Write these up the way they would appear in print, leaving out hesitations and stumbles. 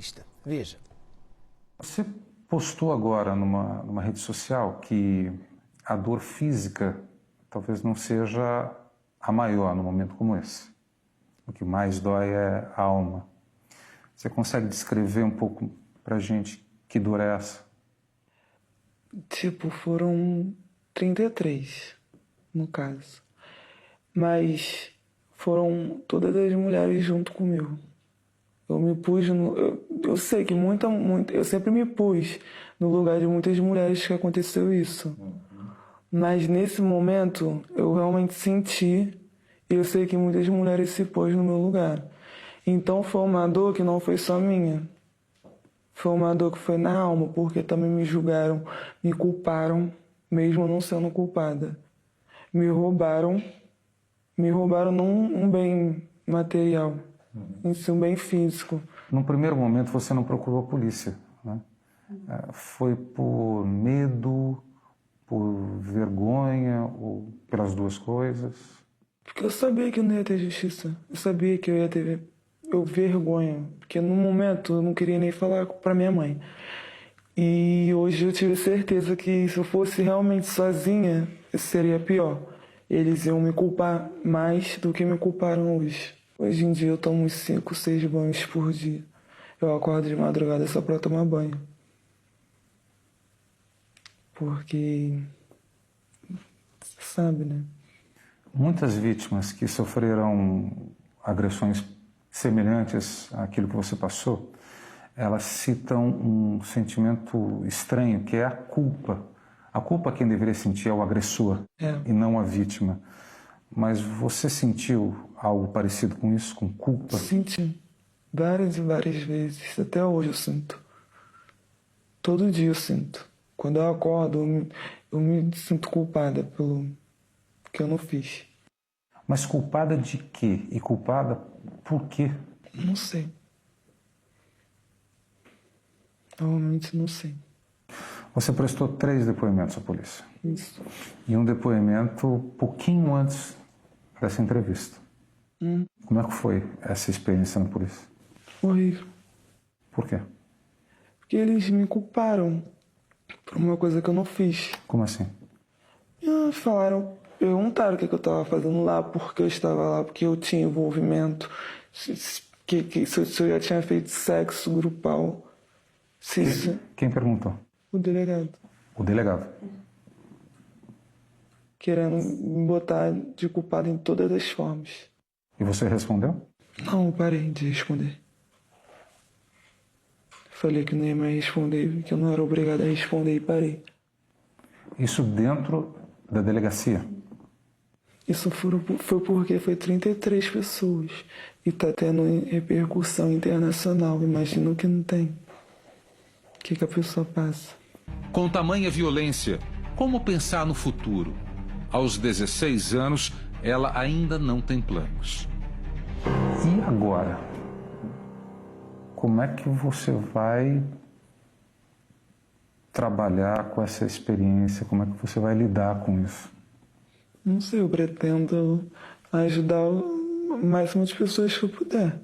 entrevista. Veja. Você postou agora numa rede social que a dor física talvez não seja a maior num momento como esse. O que mais dói é a alma. Você consegue descrever um pouco pra gente que dor é essa? Tipo, foram 33, no caso. Mas foram todas as mulheres junto comigo. Eu me pus eu sei que eu sempre me pus no lugar de muitas mulheres que aconteceu isso. Mas nesse momento eu realmente senti, e eu sei que muitas mulheres se pôs no meu lugar. Então foi uma dor que não foi só minha. Foi uma dor que foi na alma, porque também me julgaram, me culparam, mesmo não sendo culpada. Me roubaram não um bem material, em si um bem físico. Num primeiro momento você não procurou a polícia, né? Foi por medo, por vergonha ou pelas duas coisas? Porque eu sabia que eu não ia ter justiça. Eu sabia que eu ia ter vergonha. Porque no momento eu não queria nem falar pra minha mãe. E hoje eu tive certeza que se eu fosse realmente sozinha, seria pior. Eles iam me culpar mais do que me culparam hoje. Hoje em dia eu tomo uns 5, 6 banhos por dia. Eu acordo de madrugada só pra tomar banho. Porque... sabe, né? Muitas vítimas que sofreram agressões semelhantes àquilo que você passou, elas citam um sentimento estranho, que é a culpa. A culpa quem deveria sentir é o agressor e não a vítima. Mas você sentiu algo parecido com isso, com culpa? Senti várias e várias vezes. Até hoje eu sinto. Todo dia eu sinto. Quando eu acordo, eu me sinto culpada pelo que eu não fiz. Mas culpada de quê? E culpada por quê? Não sei. Realmente não sei. Você prestou 3 depoimentos à polícia. Isso. E um depoimento pouquinho antes dessa entrevista. Como é que foi essa experiência na polícia? Horrível. Por quê? Porque eles me culparam por uma coisa que eu não fiz. Como assim? Perguntaram o que eu estava fazendo lá, porque eu estava lá, porque eu tinha envolvimento, se eu já tinha feito sexo grupal. Quem perguntou? O delegado. O delegado. Querendo me botar de culpado em todas as formas. E você respondeu? Não, eu parei de responder. Falei que não ia mais responder, que eu não era obrigado a responder e parei. Isso dentro da delegacia? Isso foi porque foi 33 pessoas. E tá tendo repercussão internacional. Imagino que não tem. O que a pessoa passa? Com tamanha violência, como pensar no futuro? Aos 16 anos, ela ainda não tem planos. E agora? Como é que você vai trabalhar com essa experiência? Como é que você vai lidar com isso? Não sei, eu pretendo ajudar o máximo de pessoas que eu puder.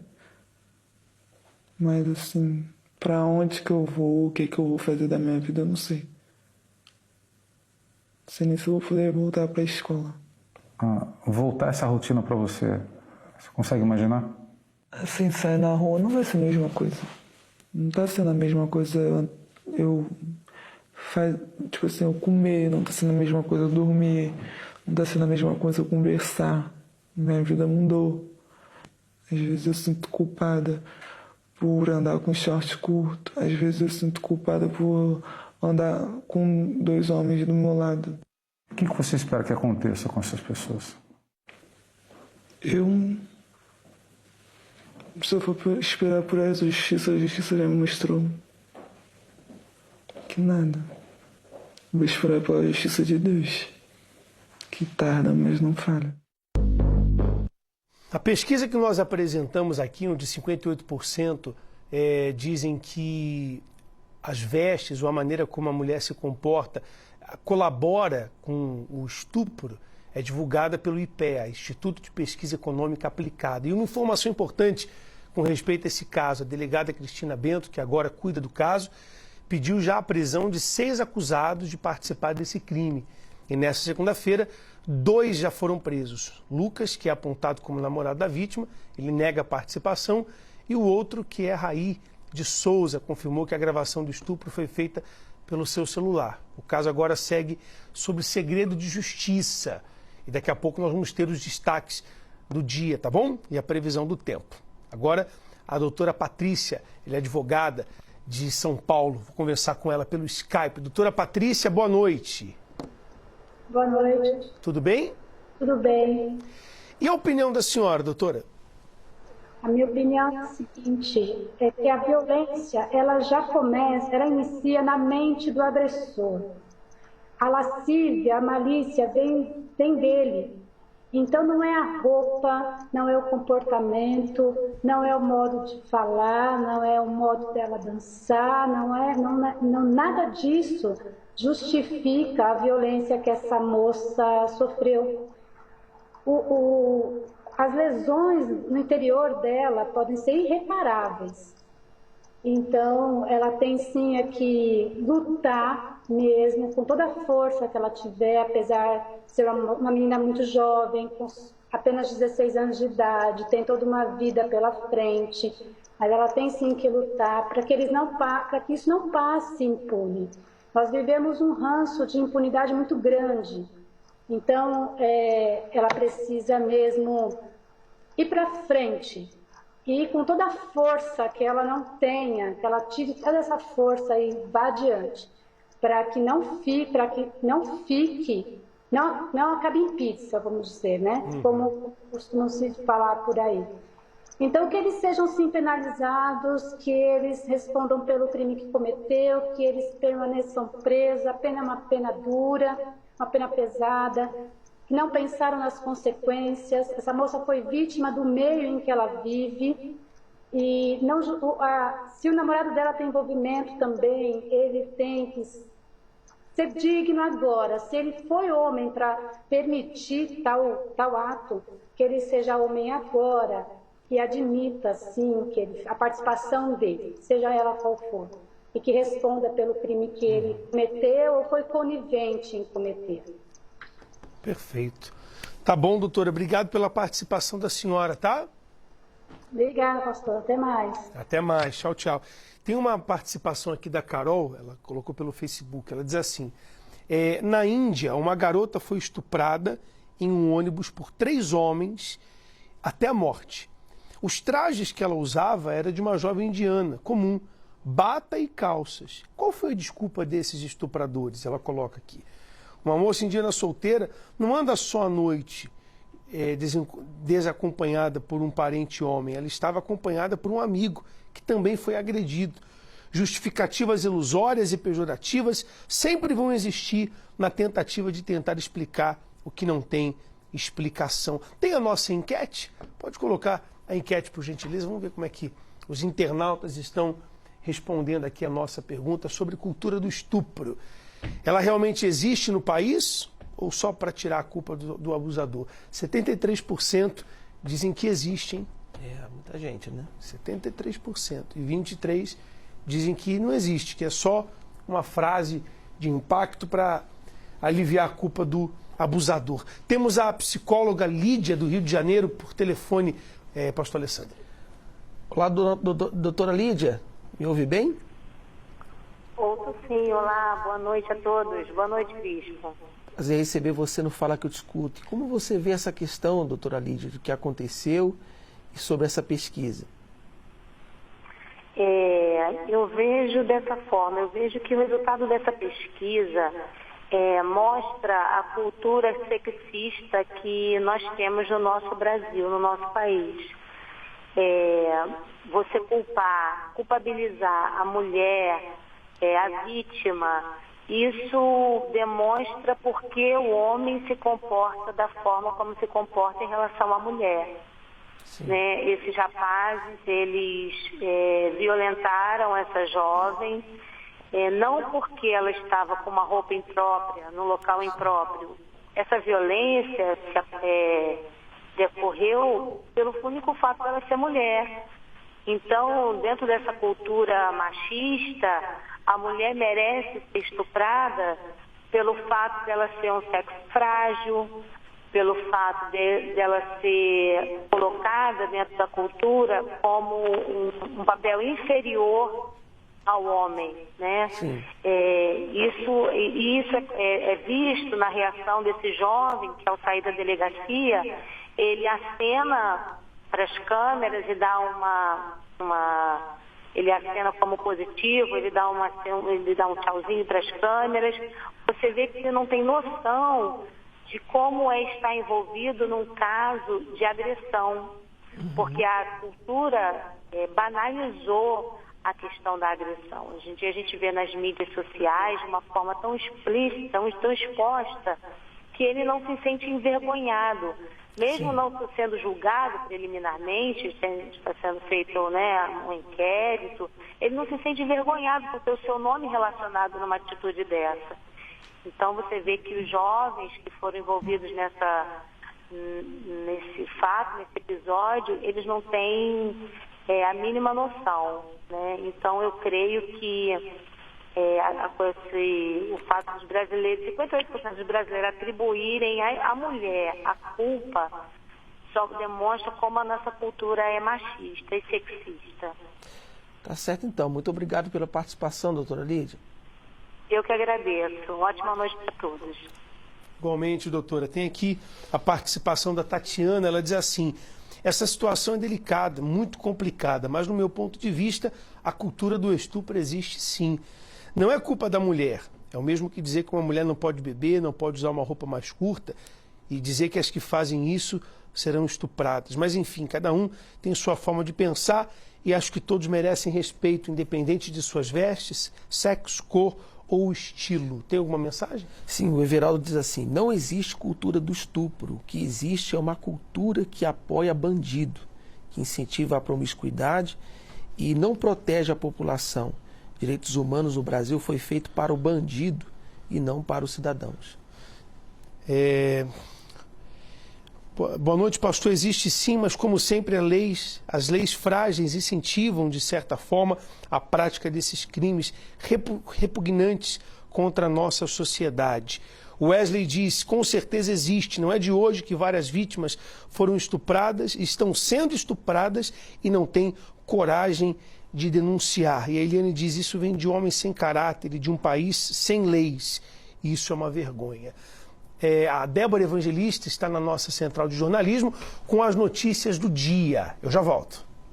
Mas assim, pra onde que eu vou, o que eu vou fazer da minha vida, eu não sei. Não sei nem se eu vou poder voltar pra escola. Voltar essa rotina pra você, você consegue imaginar? Assim, sair na rua não vai ser a mesma coisa. Não tá sendo a mesma coisa eu comer, não tá sendo a mesma coisa eu dormir, não tá sendo a mesma coisa eu conversar. Minha vida mudou. Às vezes eu sinto culpada por andar com short curto. Às vezes eu sinto culpada por andar com 2 homens do meu lado. O que você espera que aconteça com essas pessoas? Se eu for esperar por a justiça já me mostrou que nada. Vou esperar pela justiça de Deus, que tarda, mas não falha. A pesquisa que nós apresentamos aqui, onde 58% dizem que as vestes ou a maneira como a mulher se comporta colabora com o estupro, é divulgada pelo IPEA, Instituto de Pesquisa Econômica Aplicada. E uma informação importante, com respeito a esse caso. A delegada Cristina Bento, que agora cuida do caso, pediu já a prisão de 6 acusados de participar desse crime. E nessa segunda-feira, 2 já foram presos. Lucas, que é apontado como namorado da vítima, ele nega a participação, e o outro, que é Raí de Souza, confirmou que a gravação do estupro foi feita pelo seu celular. O caso agora segue sob segredo de justiça. E daqui a pouco nós vamos ter os destaques do dia, tá bom? E a previsão do tempo. Agora, a doutora Patrícia, ela é advogada de São Paulo. Vou conversar com ela pelo Skype. Doutora Patrícia, boa noite. Boa noite. Tudo bem? Tudo bem. E a opinião da senhora, doutora? A minha opinião é a seguinte, é que a violência, ela já começa, ela inicia na mente do agressor. A lascívia, a malícia vem dele. Então não é a roupa, não é o comportamento, não é o modo de falar, não é o modo dela dançar, nada disso justifica a violência que essa moça sofreu. As lesões no interior dela podem ser irreparáveis. Então, ela tem sim que lutar mesmo, com toda a força que ela tiver, apesar de ser uma menina muito jovem, com apenas 16 anos de idade, tem toda uma vida pela frente, mas ela tem sim que lutar para que isso não passe impune. Nós vivemos um ranço de impunidade muito grande, então ela precisa mesmo ir para frente. E com toda a força que ela não tenha, que ela tire toda essa força e vá adiante, para que não acabe em pizza, vamos dizer, né? Como costumam se falar por aí. Então, que eles sejam sim penalizados, que eles respondam pelo crime que cometeu, que eles permaneçam presos, a pena é uma pena dura, uma pena pesada, que não pensaram nas consequências. Essa moça foi vítima do meio em que ela vive e se o namorado dela tem envolvimento também, ele tem que ser digno agora. Se ele foi homem para permitir tal ato, que ele seja homem agora e admita, sim, a participação dele, seja ela qual for, e que responda pelo crime que ele cometeu ou foi conivente em cometer. Perfeito. Tá bom, doutora. Obrigado pela participação da senhora, tá? Obrigada, pastor. Até mais. Até mais. Tchau, tchau. Tem uma participação aqui da Carol, ela colocou pelo Facebook. Ela diz assim, na Índia, uma garota foi estuprada em um ônibus por 3 homens até a morte. Os trajes que ela usava eram de uma jovem indiana, comum, bata e calças. Qual foi a desculpa desses estupradores? Ela coloca aqui. Uma moça indiana solteira não anda só à noite desacompanhada por um parente homem. Ela estava acompanhada por um amigo que também foi agredido. Justificativas ilusórias e pejorativas sempre vão existir na tentativa de tentar explicar o que não tem explicação. Tem a nossa enquete? Pode colocar a enquete, por gentileza. Vamos ver como é que os internautas estão respondendo aqui a nossa pergunta sobre cultura do estupro. Ela realmente existe no país ou só para tirar a culpa do abusador? 73% dizem que existe, hein? Muita gente, né? 73%. E 23% dizem que não existe, que é só uma frase de impacto para aliviar a culpa do abusador. Temos a psicóloga Lídia, do Rio de Janeiro, por telefone, pastor Alessandro. Olá, doutora Lídia. Me ouve bem? Ouço sim, olá, boa noite a todos. Boa noite, bispo. Prazer receber você no Fala Que Eu Discuto. Como você vê essa questão, doutora Lídia, do que aconteceu e sobre essa pesquisa? Eu vejo dessa forma, eu vejo que o resultado dessa pesquisa mostra a cultura sexista que nós temos no nosso Brasil, no nosso país. Você culpabilizar a mulher, a vítima, isso demonstra porque o homem se comporta da forma como se comporta em relação à mulher. Né? Esses rapazes, eles violentaram essa jovem, não porque ela estava com uma roupa imprópria, no local impróprio. Essa violência decorreu pelo único fato dela ser mulher. Então, dentro dessa cultura machista, a mulher merece ser estuprada pelo fato dela ser um sexo frágil, pelo fato dela ser colocada dentro da cultura como um papel inferior ao homem, né? Isso é visto na reação desse jovem que, ao sair da delegacia, ele acena para as câmeras e dá ele acena como positivo, ele dá um tchauzinho para as câmeras. Você vê que ele não tem noção de como é estar envolvido num caso de agressão, porque a cultura banalizou a questão da agressão. Hoje em dia a gente vê nas mídias sociais de uma forma tão explícita, tão exposta, que ele não se sente envergonhado. Mesmo não sendo julgado preliminarmente, está sendo feito, né, um inquérito, ele não se sente envergonhado por ter o seu nome relacionado numa atitude dessa. Então você vê que os jovens que foram envolvidos nesse fato, nesse episódio, eles não têm a mínima noção, né? Então eu creio que o fato dos brasileiros, 58% dos brasileiros atribuírem à mulher a culpa, só demonstra como a nossa cultura é machista e sexista. Tá certo, então. Muito obrigado pela participação, doutora Lídia. Eu que agradeço. Ótima noite para todos. Igualmente, doutora. Tem aqui a participação da Tatiana. Ela diz assim: essa situação é delicada, muito complicada, mas no meu ponto de vista, a cultura do estupro existe sim. Não é culpa da mulher. É o mesmo que dizer que uma mulher não pode beber, não pode usar uma roupa mais curta e dizer que as que fazem isso serão estupradas. Mas, enfim, cada um tem sua forma de pensar e acho que todos merecem respeito, independente de suas vestes, sexo, cor ou estilo. Tem alguma mensagem? Sim, o Everaldo diz assim: não existe cultura do estupro. O que existe é uma cultura que apoia bandido, que incentiva a promiscuidade e não protege a população. Direitos humanos no Brasil foi feito para o bandido e não para os cidadãos. Boa noite, pastor. Existe sim, mas como sempre as leis frágeis incentivam, de certa forma, a prática desses crimes repugnantes contra a nossa sociedade. Wesley diz: com certeza existe, não é de hoje que várias vítimas foram estupradas, estão sendo estupradas e não têm coragem de denunciar. E a Eliane diz: isso vem de homens sem caráter e de um país sem leis. Isso é uma vergonha. A Débora Evangelista está na nossa central de jornalismo com as notícias do dia. Eu já volto.